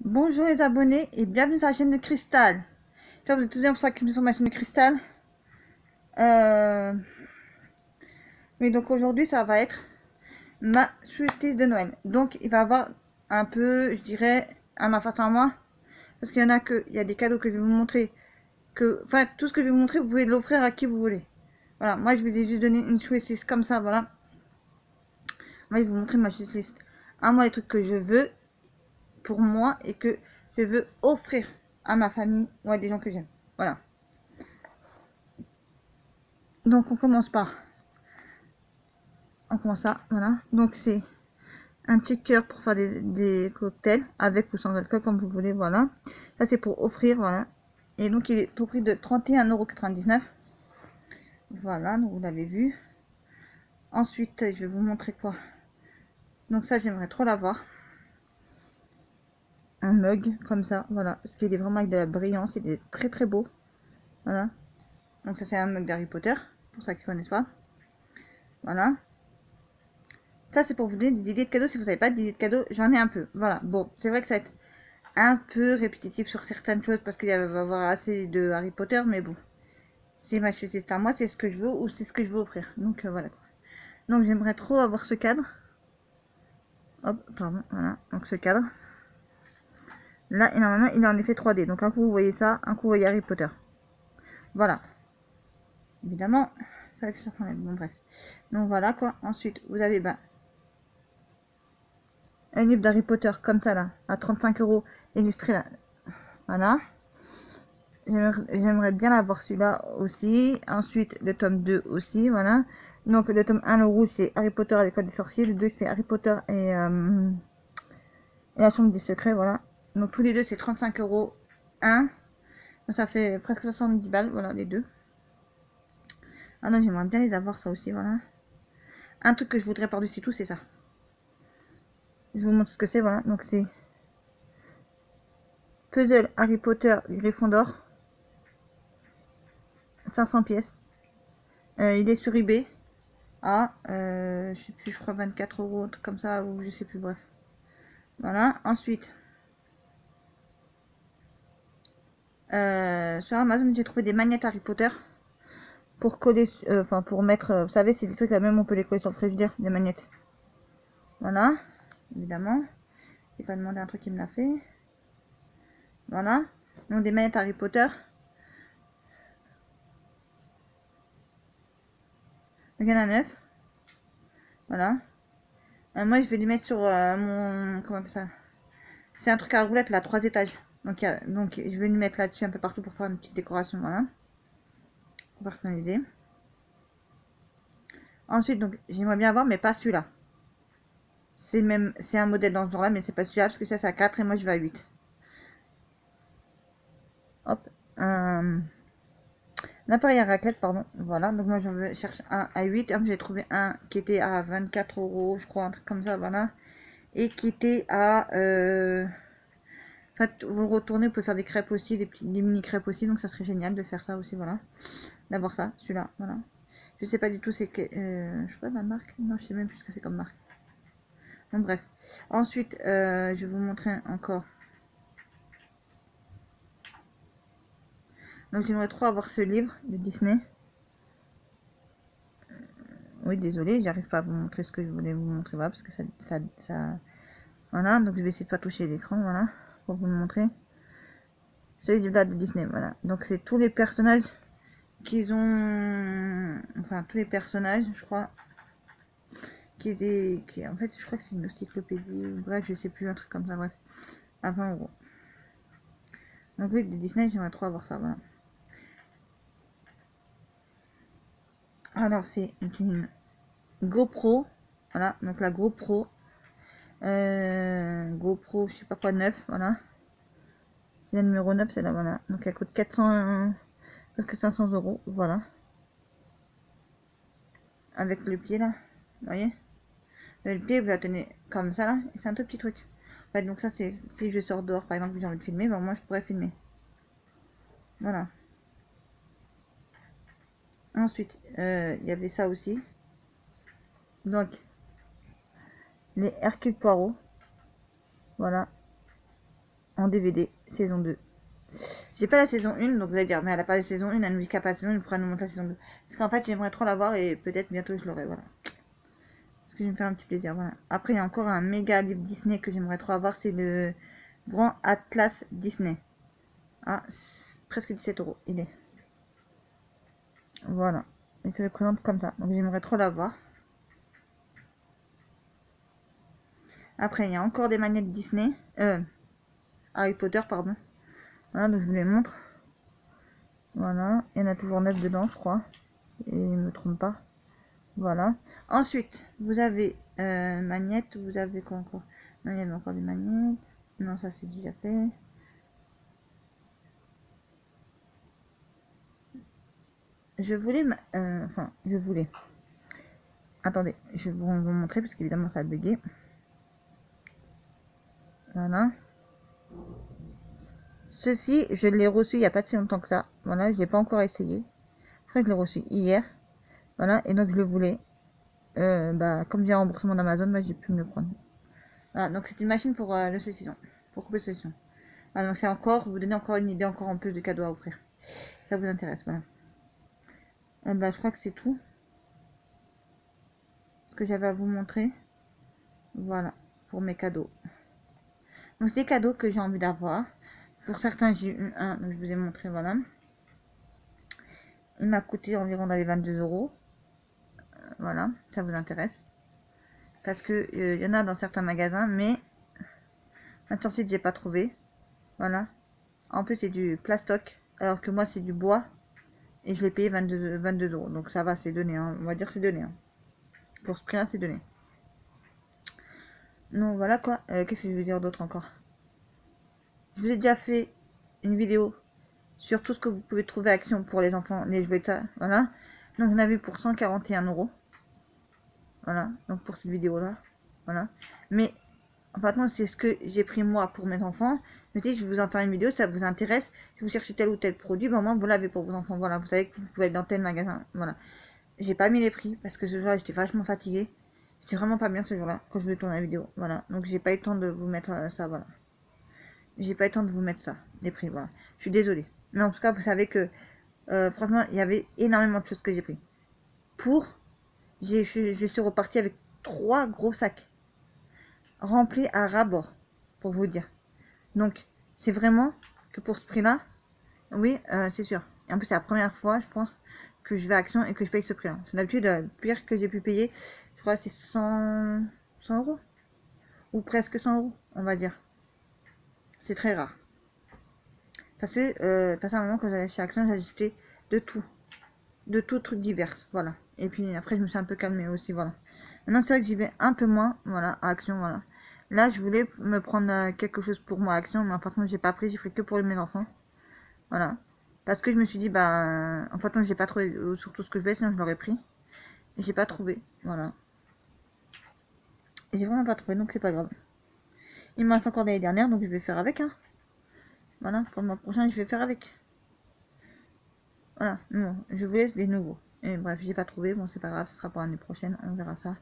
Bonjour les abonnés et bienvenue sur la chaîne de Cristal. J'espère que vous êtes tous bien pour ça que sur ma chaîne de Cristal. Mais donc aujourd'hui ça va être ma solstice de Noël. Donc il va y avoir un peu, je dirais, à ma façon à moi. Parce qu'il y en a que, il y a des cadeaux que je vais vous montrer. Enfin, tout ce que je vais vous montrer, vous pouvez l'offrir à qui vous voulez. Voilà, moi je vous ai juste donné une solstice comme ça, voilà. Moi je vais vous montrer ma solstice. À moi les trucs que je veux pour moi et que je veux offrir à ma famille ou à des gens que j'aime. Voilà. Donc on commence ça, voilà. Donc c'est un checker pour faire des cocktails avec ou sans alcool comme vous voulez, voilà. Ça c'est pour offrir, voilà. Et donc il est au prix de 31,99 €. Voilà, donc vous l'avez vu. Ensuite je vais vous montrer quoi. Donc ça j'aimerais trop l'avoir. Un mug comme ça, voilà. Parce qu'il est vraiment avec de la brillance, il est très très beau. Voilà. Donc ça c'est un mug d'Harry Potter, pour ceux qui ne connaissent pas. Voilà. Ça c'est pour vous donner des idées de cadeaux. Si vous savez pas d'idées de cadeaux, j'en ai un peu. Voilà. Bon, c'est vrai que ça va être un peu répétitif sur certaines choses parce qu'il va y avoir assez de Harry Potter, mais bon. C'est ma c'est à moi, c'est ce que je veux ou c'est ce que je veux offrir. Donc voilà. Donc j'aimerais trop avoir ce cadre. Hop, pardon, voilà. Donc ce cadre. Là, et normalement, il est en effet 3D. Donc un coup vous voyez ça, un coup vous voyez Harry Potter. Voilà. Évidemment, ça va que ça s'enlève. Bon bref. Donc voilà quoi. Ensuite, vous avez un livre d'Harry Potter comme ça là, à 35 € illustré là. Voilà. J'aimerais bien l'avoir celui-là aussi. Ensuite, le tome 2 aussi, voilà. Donc, le tome 1, le rouge, c'est Harry Potter à l'école des sorciers. Le 2, c'est Harry Potter et la chambre des secrets, voilà. Donc, tous les deux, c'est 35 € 1. Donc, ça fait presque 70 balles, voilà, les deux. Ah non, j'aimerais bien les avoir, ça aussi, voilà. Un truc que je voudrais par-dessus tout, c'est ça. Je vous montre ce que c'est, voilà. Donc, c'est Puzzle Harry Potter Gryffondor. 500 pièces. Il est sur eBay. Je sais plus, je crois 24 €, un truc comme ça, ou je sais plus, bref. Voilà, ensuite, sur Amazon, j'ai trouvé des magnettes Harry Potter pour coller, enfin pour mettre, vous savez, c'est des trucs là même, on peut les coller sur le frigidaire, des magnettes. Voilà, évidemment. J'ai pas demandé un truc qui me l'a fait. Voilà, donc des magnettes Harry Potter. Donc il y en a 9. Voilà. Moi, je vais les mettre sur mon, comment on appelle ça? C'est un truc à roulette là, 3 étages. Donc, donc je vais les mettre là-dessus un peu partout pour faire une petite décoration, voilà. Personnalisé. Ensuite, donc j'aimerais bien avoir, mais pas celui-là. C'est un modèle dans ce genre-là, mais c'est pas celui-là parce que ça c'est à 4 et moi je vais à 8. Hop. Un appareil à raclette, pardon. Voilà, donc moi je cherche un à 8. J'ai trouvé un qui était à 24 €, je crois, un truc comme ça, voilà. Et qui était à. En fait, vous le retournez, vous pouvez faire des crêpes aussi, des mini crêpes aussi, donc ça serait génial de faire ça aussi, voilà. D'avoir ça, celui-là, voilà. Je sais pas du tout, c'est que. Je sais pas la marque. Non, je sais même plus ce que c'est comme marque. Bon, bref. Ensuite, je vais vous montrer encore. Donc, j'aimerais trop avoir ce livre de Disney. Oui, désolé, j'arrive pas à vous montrer ce que je voulais vous montrer, voilà, parce que ça. Voilà, donc je vais essayer de pas toucher l'écran, voilà, pour vous le montrer. Celui de Disney, voilà. Donc, c'est tous les personnages qu'ils ont. Enfin, tous les personnages, je crois. En fait, je crois que c'est une encyclopédie. Bref, je sais plus, un truc comme ça, bref. À 20 €. Donc, oui, de Disney, j'aimerais trop avoir ça, voilà. Alors, c'est une GoPro. Voilà, donc la GoPro. GoPro, je sais pas quoi, 9, voilà. C'est la numéro 9, c'est là, voilà. Donc elle coûte 400, presque 500 €, voilà. Avec le pied là, vous voyez. Le pied, vous la tenez comme ça là, et c'est un tout petit truc. En fait, donc ça, c'est si je sors dehors, par exemple, j'ai envie de filmer, ben moi je pourrais filmer. Voilà. Ensuite, il y avait ça aussi. Donc, les Hercule Poirot. Voilà. en DVD, saison 2. J'ai pas la saison 1, donc vous allez dire, mais elle a pas la saison 1, elle nous dit qu'elle a pas la saison 1, il pourra nous montrer la saison 2. Parce qu'en fait, j'aimerais trop la voir et peut-être bientôt je l'aurai, voilà. Parce que je vais me faire un petit plaisir, voilà. Après, il y a encore un méga livre Disney que j'aimerais trop avoir, c'est le Grand Atlas Disney. Ah, presque 17 €, il est. Voilà. Il se le présente comme ça, donc j'aimerais trop l'avoir. Après, il y a encore des manettes Disney. Harry Potter, pardon. Voilà, donc je vous les montre. Voilà, il y en a toujours 9 dedans, je crois. Et il me trompe pas. Voilà. Ensuite, vous avez magnettes. Vous avez quoi encore? Non, il y avait encore des magnettes. Non, ça c'est déjà fait. Je voulais... enfin, je voulais... Attendez, je vais vous montrer parce qu'évidemment ça a bugué. Voilà. Ceci, je l'ai reçu il n'y a pas si longtemps que ça. Voilà, je l'ai pas encore essayé. Après, je l'ai reçu hier. Voilà, et donc je le voulais. Comme j'ai un remboursement d'Amazon, j'ai pu me le prendre. Voilà, donc c'est une machine pour le saucisson. Pour couper le saucisson. Voilà, donc c'est encore, vous donner encore une idée, encore en plus de cadeaux à offrir. Ça vous intéresse, voilà. Je crois que c'est tout. Ce que j'avais à vous montrer. Voilà, pour mes cadeaux. Donc c'est des cadeaux que j'ai envie d'avoir. Pour certains, j'ai eu un, donc je vous ai montré, voilà. Il m'a coûté environ dans les 22 €. Voilà, ça vous intéresse. Parce que il y en a dans certains magasins, mais sur site, j'ai pas trouvé. Voilà. En plus, c'est du plastoc, alors que moi, c'est du bois. Et je l'ai payé 22 €. Donc ça va, c'est donné. Hein. On va dire que c'est donné. Hein. Pour ce prix-là, c'est donné. Donc voilà quoi. Qu'est-ce que je veux dire d'autre encore? Je vous ai déjà fait une vidéo sur tout ce que vous pouvez trouver à Action pour les enfants, les jouets, voilà. Donc on a vu pour 141 €. Voilà, donc pour cette vidéo-là. Voilà. Mais en fait, non, c'est ce que j'ai pris moi pour mes enfants. Mais si je vais vous en faire une vidéo, ça vous intéresse. Si vous cherchez tel ou tel produit, au moins vous l'avez pour vos enfants. Voilà, vous savez que vous pouvez être dans tel magasin. Voilà. J'ai pas mis les prix parce que ce jour-là, j'étais vachement fatiguée. J'étais vraiment pas bien ce jour-là quand je voulais tourner la vidéo. Voilà. Donc j'ai pas eu le temps de vous mettre ça. Voilà. J'ai pas eu le temps de vous mettre ça, les prix. Voilà. Je suis désolée. Mais en tout cas, vous savez que franchement, il y avait énormément de choses que j'ai pris. Je suis repartie avec 3 gros sacs remplis à ras-bord, pour vous dire. Donc, c'est vraiment que pour ce prix-là, oui, c'est sûr. Et en plus, c'est la première fois, je pense, que je vais à Action et que je paye ce prix-là. C'est d'habitude, le pire que j'ai pu payer, je crois, c'est 100 €. Ou presque 100 €, on va dire. C'est très rare. Parce que, personnellement, quand j'allais chez Action, j'achetais de tout. De tout truc divers, voilà. Et puis après, je me suis un peu calmée aussi, voilà. Maintenant, c'est vrai que j'y vais un peu moins, voilà, à Action, voilà. Là, je voulais me prendre quelque chose pour moi à Action, mais en fait, j'ai pas pris, j'ai pris que pour mes enfants. Voilà. Parce que je me suis dit, en fait, j'ai pas trouvé surtout ce que je voulais, sinon je l'aurais pris. Et j'ai pas trouvé, voilà. Et j'ai vraiment pas trouvé, donc c'est pas grave. Il me reste encore l'année dernière, donc je vais faire avec, hein. Voilà, pour le mois prochain, je vais faire avec. Voilà, non, je vous laisse des nouveaux. Et bref, j'ai pas trouvé, bon, c'est pas grave, ce sera pour l'année prochaine, on verra ça.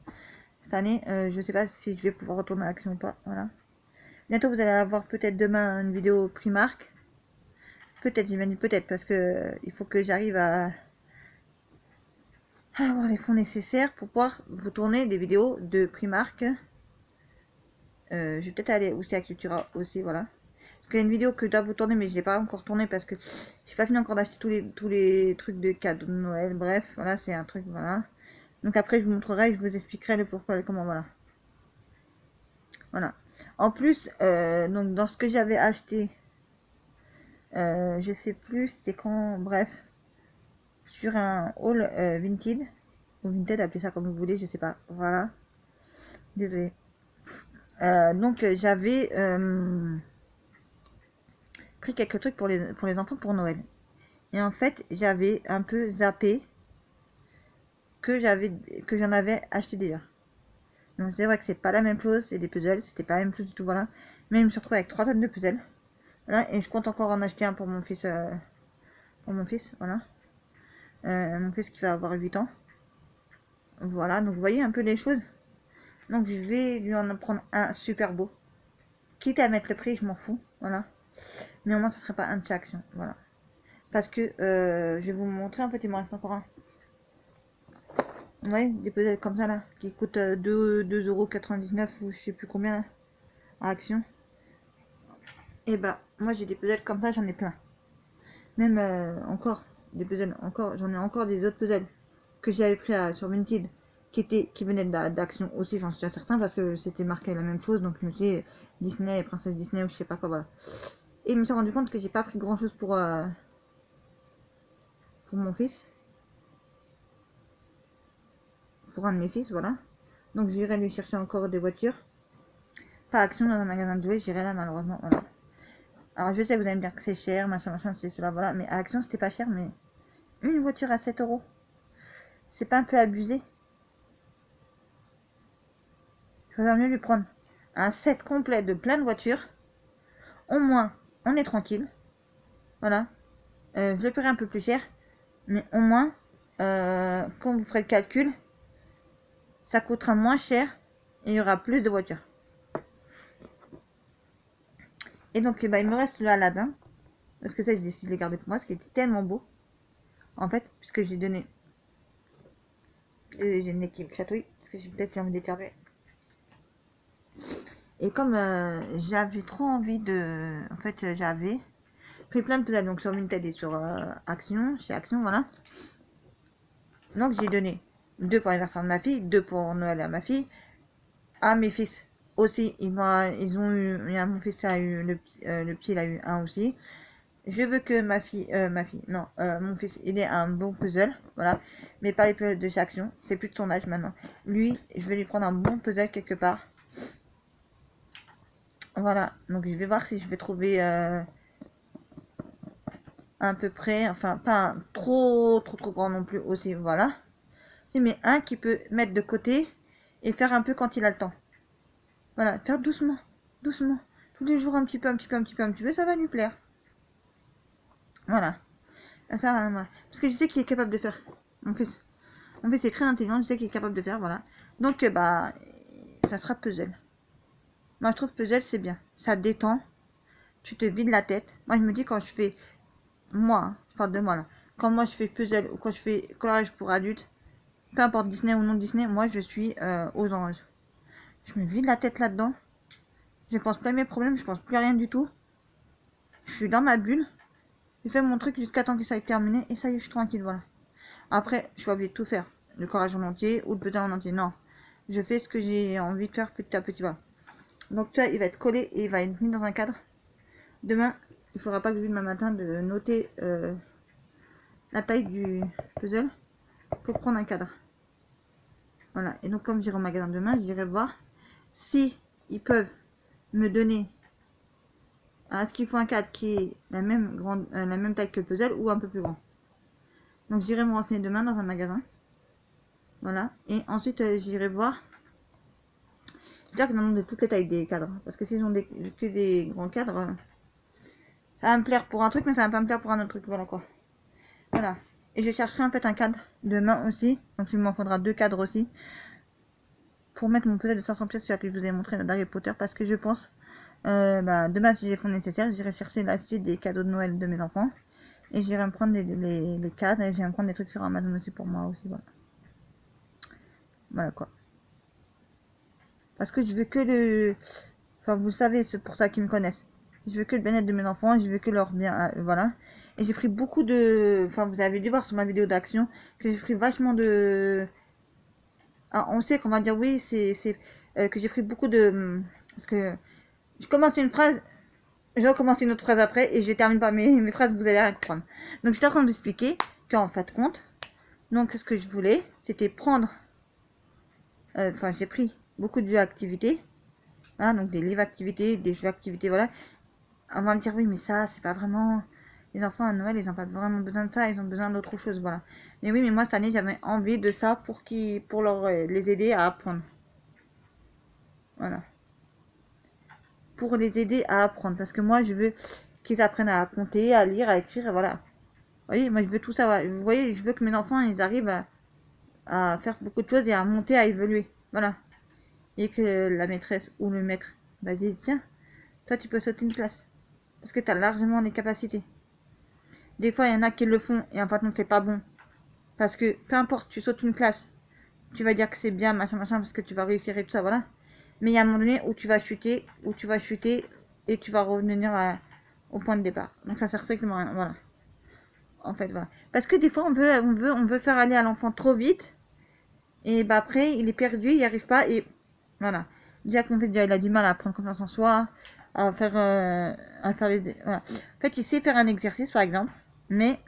Cette année, je sais pas si je vais pouvoir retourner à Action ou pas, voilà. Bientôt, vous allez avoir peut-être demain une vidéo Primark. Peut-être, j'ai dit peut-être, parce que il faut que j'arrive à avoir les fonds nécessaires pour pouvoir vous tourner des vidéos de Primark. Je vais peut-être aller aussi à Cultura aussi, voilà. Parce qu'il y a une vidéo que je dois vous tourner, mais je l'ai pas encore tournée parce que j'ai pas fini encore d'acheter tous les trucs de cadeaux de Noël. Bref, voilà, c'est un truc, voilà. Donc après, je vous montrerai et je vous expliquerai le pourquoi et le comment, voilà. Voilà. En plus, donc dans ce que j'avais acheté, je sais plus, c'était quand, bref, sur un haul Vinted, ou Vinted, appelez ça comme vous voulez, je sais pas, voilà. Désolé. Donc j'avais pris quelques trucs pour les enfants pour Noël. Et en fait, j'avais un peu zappé que j'en avais acheté déjà. Donc c'est vrai que c'est pas la même chose, c'est des puzzles, c'était pas la même chose du tout, voilà. Mais je me suis retrouvée avec 3 tonnes de puzzles. Voilà, et je compte encore en acheter un pour mon fils, voilà. Mon fils qui va avoir 8 ans. Voilà, donc vous voyez un peu les choses. Donc je vais lui en prendre un super beau. quitte à mettre le prix, je m'en fous, voilà. Mais au moins, ce serait pas un de chaque action, voilà. Parce que je vais vous montrer, en fait, il m'en reste encore un. Vous voyez, des puzzles comme ça, là, qui coûtent 2,99 € ou je sais plus combien, là, à action. Et bah, moi, j'ai des puzzles comme ça, j'en ai plein. Même encore, des puzzles, encore, j'en ai encore des autres puzzles que j'avais pris sur Vinted, qui venaient d'Action aussi, j'en suis certain, parce que c'était marqué la même chose, donc je me suis dit, Disney et Princesse Disney ou je sais pas quoi, voilà. Et je me suis rendu compte que j'ai pas pris grand chose pour mon fils, pour un de mes fils, voilà. Donc j'irai lui chercher encore des voitures. Pas Action dans un magasin de jouets, j'irai là malheureusement, voilà. Alors je sais, vous allez me dire que c'est cher, machin, c'est cela, voilà, mais à Action c'était pas cher, mais une voiture à 7 €, c'est pas un peu abusé? Il faudrait mieux lui prendre un set complet de plein de voitures. Au moins, on est tranquille. Voilà. Je le paierai un peu plus cher. Mais au moins, quand vous ferez le calcul, ça coûtera moins cher et il y aura plus de voitures. Et donc, bah, il me reste le Aladdin. Parce que ça, j'ai décidé de le garder pour moi, ce qui était tellement beau. En fait, puisque j'ai donné... j'ai le nez qui me chatouille, parce que j'ai peut-être envie d'éternuer. Et comme j'avais trop envie de... En fait, j'avais pris plein de puzzles, donc sur Vinted et sur Action, chez Action, voilà. Donc j'ai donné 2 pour l'anniversaire de ma fille, 2 pour Noël à ma fille, à mes fils aussi. Ils ont eu, mon fils a eu le petit, il a eu un aussi. Je veux que mon fils, il ait un bon puzzle, voilà. Mais pas les puzzles de chez Action, c'est plus de son âge maintenant. Lui, je vais lui prendre un bon puzzle quelque part. Voilà, donc je vais voir si je vais trouver à peu près, enfin pas un trop grand non plus aussi, voilà. Mais un qui peut mettre de côté et faire un peu quand il a le temps. Voilà, faire doucement, doucement. Tous les jours un petit peu, un petit peu, un petit peu, un petit peu, ça va lui plaire. Voilà. Ça, parce que je sais qu'il est capable de faire. Mon fils est très intelligent, je sais qu'il est capable de faire, voilà. Donc, bah, ça sera puzzle. Moi, je trouve puzzle, c'est bien. Ça détend. Tu te vides la tête. Moi, je me dis quand je fais... Moi, hein, je parle de moi, là. Quand moi, je fais puzzle ou quand je fais coloriage pour adultes, peu importe Disney ou non Disney, moi, je suis aux anges. Je me vide la tête là-dedans. Je pense pas à mes problèmes, je pense plus à rien du tout. Je suis dans ma bulle. Je fais mon truc jusqu'à temps que ça ait terminé et ça y est, je suis tranquille, voilà. Après, je suis pas obligée de tout faire. Le corage en entier ou le puzzle en entier, non. Je fais ce que j'ai envie de faire petit à petit, voilà. Donc ça, il va être collé et il va être mis dans un cadre. Demain, il faudra pas que je demain matin de noter la taille du puzzle pour prendre un cadre. Voilà. Et donc comme j'irai au magasin demain, j'irai voir si ils peuvent me donner à ce qu'il faut un cadre qui est la même taille que le puzzle ou un peu plus grand. Donc j'irai me renseigner demain dans un magasin. Voilà. Et ensuite j'irai voir. J'espère qu'ils en ont de toutes les tailles des cadres. Parce que s'ils ont que des grands cadres, ça va me plaire pour un truc, mais ça va pas me plaire pour un autre truc. Voilà quoi. Voilà. Et je chercherai en fait un cadre demain aussi. Donc il m'en faudra 2 cadres aussi. Pour mettre mon puzzle de 500 pièces, celui que je vous ai montré d'Harry Potter. Parce que je pense, demain si j'ai les fonds nécessaires, j'irai chercher la suite des cadeaux de Noël de mes enfants. Et j'irai me prendre les cadres. Et j'irai me prendre des trucs sur Amazon aussi pour moi aussi. Voilà. Voilà quoi. Parce que je veux que le... Enfin, vous savez, c'est pour ça qu'ils me connaissent. Je veux que le bien-être de mes enfants, je veux que leur bien... voilà. Et j'ai pris beaucoup de... Enfin, vous avez dû voir sur ma vidéo d'action que j'ai pris vachement de... Ah, on sait qu'on va dire oui, c'est que j'ai pris beaucoup de... Parce que je commence une phrase, je recommence une autre phrase après et je termine pas mes phrases, vous allez rien comprendre. Donc j'étais en train de vous expliquer qu'en fait compte, donc ce que je voulais, c'était prendre... Enfin, j'ai pris beaucoup de jeux activités. Hein, donc des livres activités, des jeux activités, voilà. On va me dire oui, mais ça, c'est pas vraiment... Les enfants à Noël, ils n'ont pas vraiment besoin de ça, ils ont besoin d'autre chose, voilà. Mais oui, mais moi, cette année, j'avais envie de ça pour les aider à apprendre. Voilà. Pour les aider à apprendre. Parce que moi, je veux qu'ils apprennent à compter, à lire, à écrire, et voilà. Vous voyez, moi, je veux tout ça. Vous voyez, je veux que mes enfants, ils arrivent à faire beaucoup de choses et à monter, à évoluer. Voilà. Et que la maîtresse ou le maître, vas-y, tiens, toi tu peux sauter une classe. Parce que tu as largement les capacités. Des fois, il y en a qui le font et en fait, non, c'est pas bon. Parce que peu importe, tu sautes une classe, tu vas dire que c'est bien, machin, machin, parce que tu vas réussir et tout ça, voilà. Mais il y a un moment donné où tu vas chuter, et tu vas revenir au point de départ. Donc ça sert strictement à rien, voilà. En fait, voilà. Parce que des fois, on veut faire aller à l'enfant trop vite, et bah après, il est perdu, il n'y arrive pas, et voilà. Déjà qu'on fait déjà, il a du mal à prendre confiance en soi, à faire les, voilà. En fait, il sait faire un exercice, par exemple, mais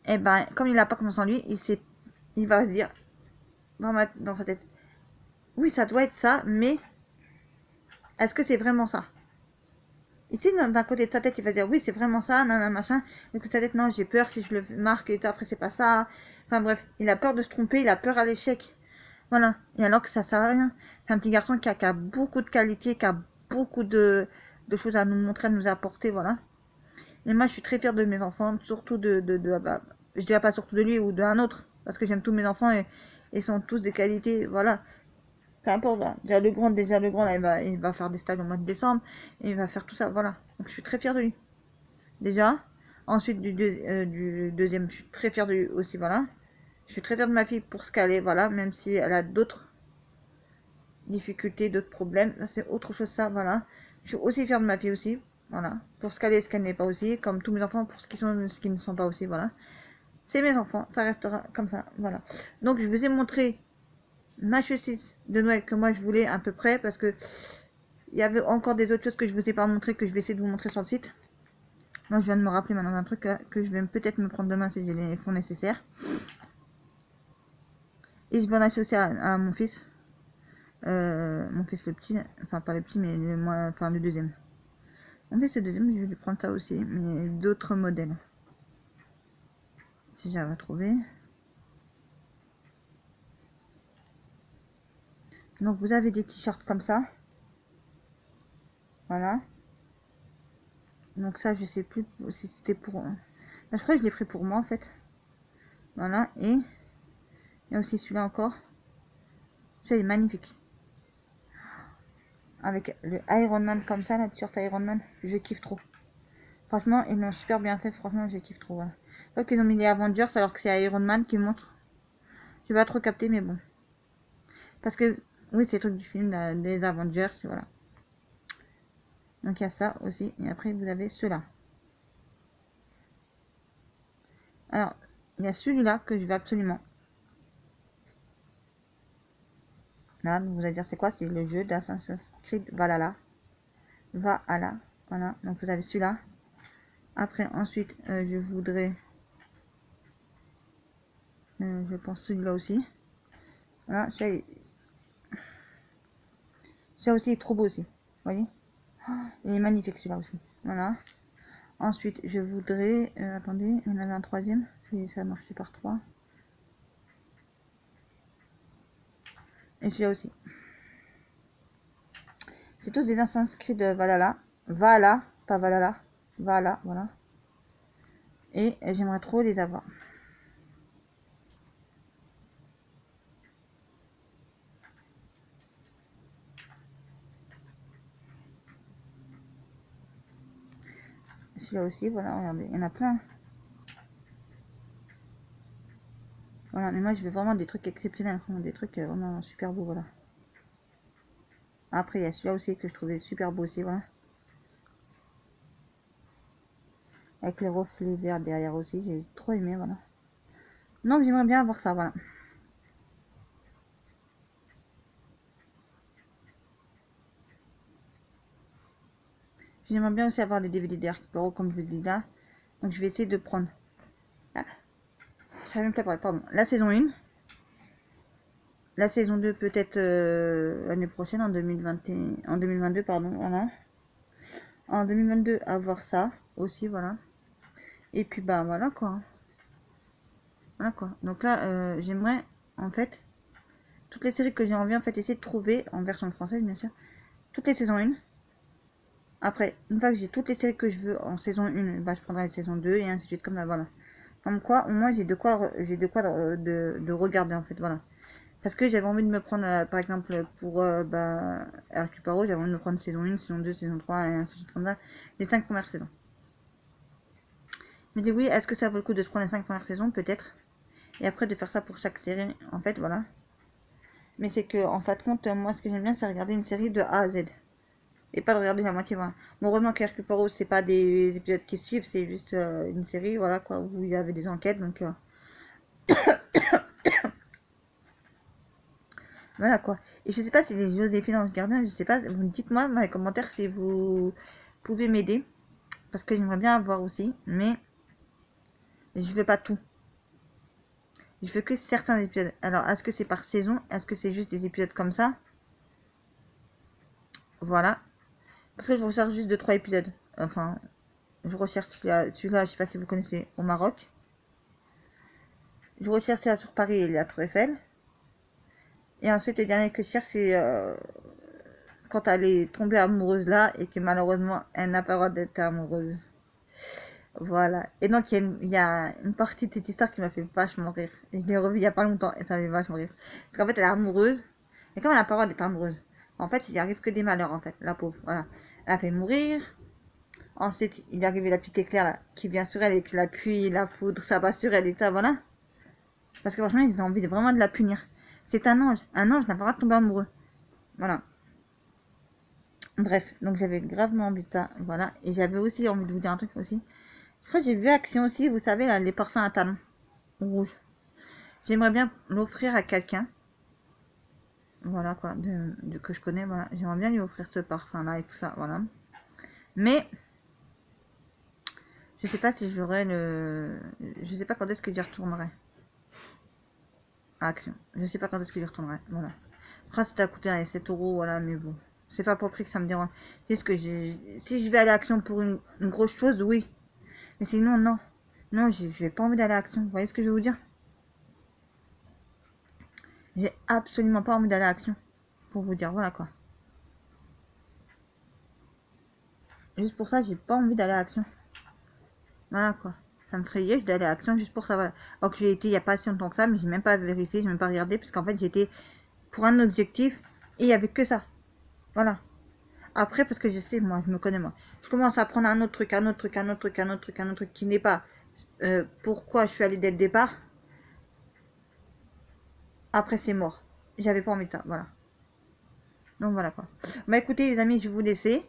et ben, comme il n'a pas confiance en lui, il va se dire dans sa tête, oui, ça doit être ça, mais est-ce que c'est vraiment ça? Ici, d'un côté de sa tête, il va dire, oui, c'est vraiment ça, nanana, machin. Du coup, de sa tête, non, j'ai peur si je le marque, et après, c'est pas ça. Enfin, bref, il a peur de se tromper, il a peur à l'échec. Voilà. Et alors que ça sert à rien. C'est un petit garçon qui a beaucoup de qualités, qui a beaucoup de choses à nous montrer, à nous apporter, voilà. Et moi, je suis très fière de mes enfants, surtout bah, je dirais pas surtout de lui ou d'un autre, parce que j'aime tous mes enfants et ils sont tous des qualités, voilà. Peu importe, voilà. Déjà le grand, là, il va faire des stages au mois de décembre, et il va faire tout ça, voilà. Donc je suis très fière de lui, déjà. Ensuite, du deuxième, je suis très fière de lui aussi, voilà. Je suis très fière de ma fille pour ce qu'elle est, voilà, même si elle a d'autres difficultés, d'autres problèmes, c'est autre chose, ça, voilà. Je suis aussi fière de ma fille aussi, voilà, pour ce qu'elle est et ce qu'elle n'est pas aussi, comme tous mes enfants, pour ce qui ne sont pas aussi, voilà. C'est mes enfants, ça restera comme ça, voilà. Donc je vous ai montré ma chaussette de Noël que moi je voulais à peu près, parce que il y avait encore des autres choses que je vous ai pas montré, que je vais essayer de vous montrer sur le site. Moi je viens de me rappeler maintenant d'un truc que je vais peut-être me prendre demain si j'ai les fonds nécessaires. Et je vais en acheter aussi à mon fils. Mon fils le petit, enfin pas le petit, mais enfin le deuxième. Mon fils le deuxième, je vais lui prendre ça aussi, mais d'autres modèles. Si j'arrive à trouver. Donc vous avez des t-shirts comme ça. Voilà. Donc ça, je sais plus si c'était pour... je crois que je l'ai pris pour moi en fait. Voilà. Et il y a aussi celui-là encore. Celui-là est magnifique. Avec le Iron Man comme ça, la t-shirt Iron Man. Je kiffe trop. Franchement, ils l'ont super bien fait. Franchement, je kiffe trop. Voilà. Je qu'ils ont mis les Avengers alors que c'est Iron Man qui montre. Je vais pas trop capter, mais bon. Parce que, oui, c'est le truc du film des Avengers. Voilà. Donc il y a ça aussi. Et après, vous avez ceux-là. Alors, il y a celui-là que je vais absolument. Là, vous allez dire c'est quoi? C'est le jeu d'Assassin's Creed Valhalla. Valhalla. Voilà. Donc vous avez celui-là. Après, ensuite, je voudrais... je pense celui-là aussi. Voilà. Celui-là aussi est trop beau aussi. Vous voyez? Il est magnifique celui-là aussi. Voilà. Ensuite, je voudrais... attendez, il y en avait un troisième. Ça a marché par 3. Et celui-là aussi. C'est tous des Assassin's Creed de Valhalla. Valhalla, pas Valhalla. Valhalla, voilà. Et j'aimerais trop les avoir. Celui-là aussi, voilà, regardez, il y en a plein. Voilà, mais moi je veux vraiment des trucs exceptionnels, des trucs vraiment super beaux, voilà. Après, il y a celui-là aussi que je trouvais super beau aussi, voilà. Avec les reflets verts derrière aussi, j'ai trop aimé, voilà. Donc j'aimerais bien avoir ça, voilà. J'aimerais bien aussi avoir des DVD d'Hercule comme je vous le dis là. Donc je vais essayer de prendre. Ah, ça vient me préparer, pardon. La saison 1. La saison 2 peut-être l'année prochaine, en 2022, pardon, voilà. En 2022, avoir ça aussi, voilà. Et puis bah voilà quoi. Voilà quoi. Donc là, j'aimerais en fait toutes les séries que j'ai envie en fait essayer de trouver en version française bien sûr. Toutes les saisons 1. Après, une fois que j'ai toutes les séries que je veux en saison 1, bah, je prendrai la saison 2 et ainsi de suite comme ça, voilà. Comme quoi, au moins j'ai de quoi de regarder en fait, voilà. Parce que j'avais envie de me prendre, par exemple, pour Hercule Poirot, j'avais envie de me prendre saison 1, saison 2, saison 3, et ainsi de suite comme ça, les 5 premières saisons. Je me dis oui, est-ce que ça vaut le coup de se prendre les 5 premières saisons? Peut-être. Et après de faire ça pour chaque série, en fait, voilà. Mais c'est que, en fait, compte, moi, ce que j'aime bien, c'est regarder une série de A à Z. Et pas de regarder la moitié, voilà. Bon, heureusement qu'Hercule Poirot, c'est pas des épisodes qui suivent, c'est juste une série, voilà, quoi, où il y avait des enquêtes, donc... Voilà quoi. Et je sais pas si les Joséphine Ange Gardien, je sais pas, vous dites-moi dans les commentaires si vous pouvez m'aider. Parce que j'aimerais bien avoir aussi, mais je veux pas tout. Je veux que certains épisodes. Alors, est-ce que c'est par saison? Est-ce que c'est juste des épisodes comme ça? Voilà. Parce que je recherche juste 2-3 épisodes. Enfin, je recherche celui-là, je sais pas si vous connaissez, au Maroc. Je recherche là sur Paris et la Tour Eiffel. Et ensuite, le dernier que je cherche, c'est quand elle est tombée amoureuse là et que malheureusement, elle n'a pas le droit d'être amoureuse. Voilà. Et donc, il y a une partie de cette histoire qui m'a fait vachement rire. Et je l'ai revu il y a pas longtemps et ça m'a fait vachement rire. Parce qu'en fait, elle est amoureuse. Et comme elle n'a pas le droit d'être amoureuse, en fait, il lui arrive que des malheurs, en fait, la pauvre. Voilà. Elle a fait mourir. Ensuite, il est arrivé la petite éclair là, qui vient sur elle et que la pluie, la foudre, ça bat sur elle et ça, voilà. Parce que franchement, ils ont envie vraiment de la punir. C'est un ange. Un ange n'a pas le droit de tomber amoureux. Voilà. Bref, donc j'avais gravement envie de ça. Voilà. Et j'avais aussi envie de vous dire un truc aussi. Je crois que j'ai vu Action aussi, vous savez, là, les parfums à talons rouges. J'aimerais bien l'offrir à quelqu'un. Voilà quoi, que je connais, voilà. J'aimerais bien lui offrir ce parfum-là et tout ça, voilà. Mais, je sais pas si j'aurai le... Je sais pas quand est-ce que j'y retournerai. À Action. Je sais pas quand est-ce que j'y retournerai, voilà. Après, ça t'a coûté 7 €, voilà, mais bon. C'est pas pour le prix que ça me dérange. C'est ce que si je vais aller à Action pour une grosse chose, oui. Mais sinon, non. Non, j'ai pas envie d'aller à Action. Vous voyez ce que je veux vous dire? J'ai absolument pas envie d'aller à Action. Pour vous dire, voilà quoi. Juste pour ça, j'ai pas envie d'aller à Action. Voilà quoi. Ça me ferait rire d'aller à Action juste pour ça. Voilà. Alors que j'ai été il n'y a pas si longtemps que ça, mais j'ai même pas vérifié, j'ai même pas regardé, parce qu'en fait j'étais pour un objectif et il n'y avait que ça. Voilà. Après, parce que je sais, moi, je me connais moi. Je commence à prendre un autre truc, un autre truc, un autre truc, un autre truc, un autre truc qui n'est pas pourquoi je suis allée dès le départ. Après, c'est mort. J'avais pas envie de ça. Voilà. Donc voilà quoi. Bah écoutez les amis, je vais vous laisser.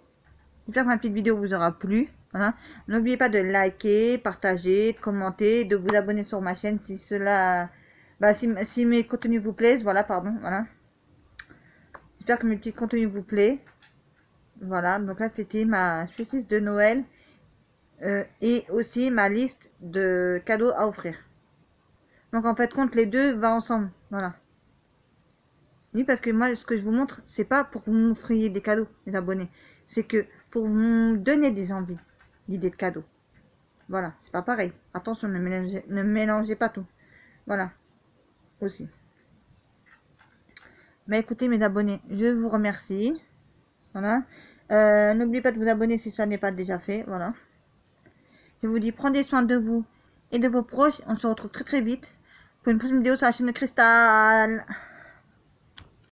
J'espère que ma petite vidéo vous aura plu. Voilà. N'oubliez pas de liker, partager, de commenter, de vous abonner sur ma chaîne si cela... Bah, si mes contenus vous plaisent. Voilà, pardon. Voilà. J'espère que mes petits contenus vous plaisent. Voilà. Donc là, c'était ma checklist de Noël. Et aussi ma liste de cadeaux à offrir. Donc en fait, compte les deux va ensemble. Voilà. Oui, parce que moi, ce que je vous montre, c'est pas pour que vous m'offriez des cadeaux, les abonnés. C'est que pour vous donner des envies, d'idées de cadeaux. Voilà, c'est pas pareil. Attention, ne mélangez pas tout. Voilà, aussi. Mais écoutez, mes abonnés, je vous remercie. Voilà. N'oubliez pas de vous abonner si ça n'est pas déjà fait. Voilà. Je vous dis, prenez soin de vous et de vos proches. On se retrouve très très vite pour une prochaine vidéo sur la chaîne de Cristal.